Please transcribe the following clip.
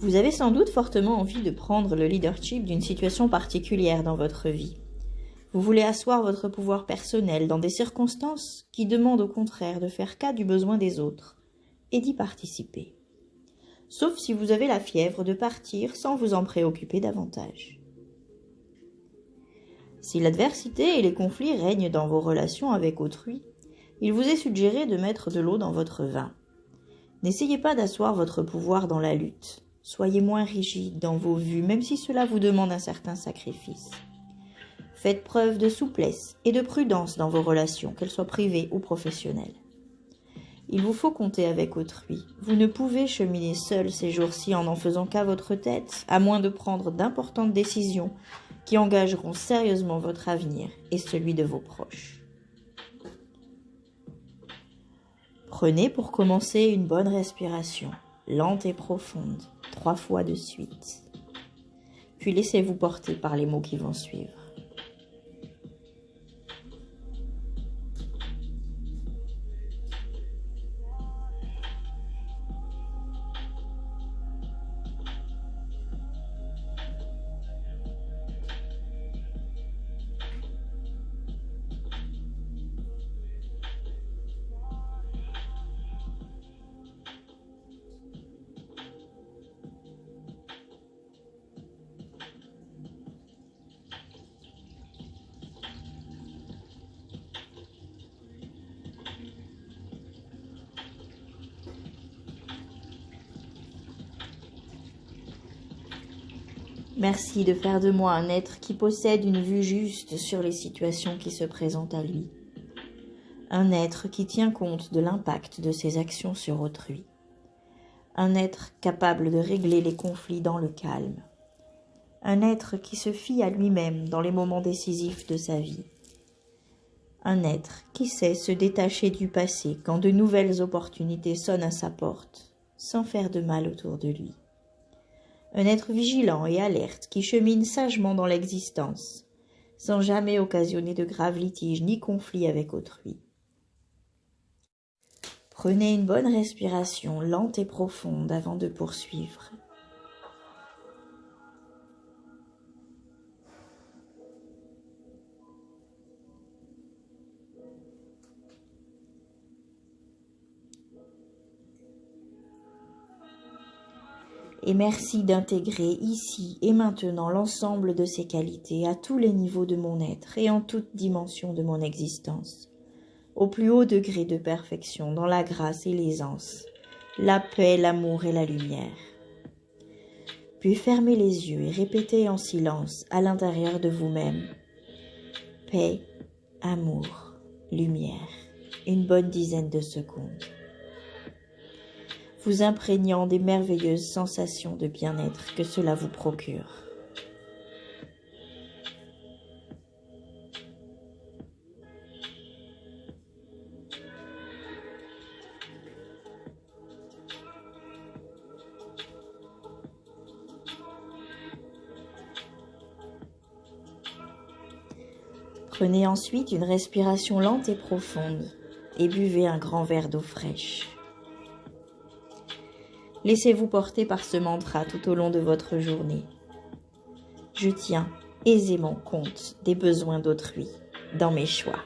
Vous avez sans doute fortement envie de prendre le leadership d'une situation particulière dans votre vie. Vous voulez asseoir votre pouvoir personnel dans des circonstances qui demandent au contraire de faire cas du besoin des autres et d'y participer. Sauf si vous avez la fièvre de partir sans vous en préoccuper davantage. Si l'adversité et les conflits règnent dans vos relations avec autrui, il vous est suggéré de mettre de l'eau dans votre vin. N'essayez pas d'asseoir votre pouvoir dans la lutte. Soyez moins rigide dans vos vues, même si cela vous demande un certain sacrifice. Faites preuve de souplesse et de prudence dans vos relations, qu'elles soient privées ou professionnelles. Il vous faut compter avec autrui. Vous ne pouvez cheminer seul ces jours-ci en faisant qu'à votre tête, à moins de prendre d'importantes décisions qui engageront sérieusement votre avenir et celui de vos proches. Prenez pour commencer une bonne respiration, lente et profonde, 3 fois de suite. Puis laissez-vous porter par les mots qui vont suivre. Merci de faire de moi un être qui possède une vue juste sur les situations qui se présentent à lui. Un être qui tient compte de l'impact de ses actions sur autrui. Un être capable de régler les conflits dans le calme. Un être qui se fie à lui-même dans les moments décisifs de sa vie. Un être qui sait se détacher du passé quand de nouvelles opportunités sonnent à sa porte, sans faire de mal autour de lui. Un être vigilant et alerte qui chemine sagement dans l'existence, sans jamais occasionner de graves litiges ni conflits avec autrui. Prenez une bonne respiration lente et profonde avant de poursuivre. Et merci d'intégrer ici et maintenant l'ensemble de ces qualités à tous les niveaux de mon être et en toute dimension de mon existence, au plus haut degré de perfection, dans la grâce et l'aisance, la paix, l'amour et la lumière. Puis fermez les yeux et répétez en silence à l'intérieur de vous-même « Paix, amour, lumière » une bonne dizaine de secondes. Vous imprégnant des merveilleuses sensations de bien-être que cela vous procure. Prenez ensuite une respiration lente et profonde et buvez un grand verre d'eau fraîche. Laissez-vous porter par ce mantra tout au long de votre journée. Je tiens aisément compte des besoins d'autrui dans mes choix.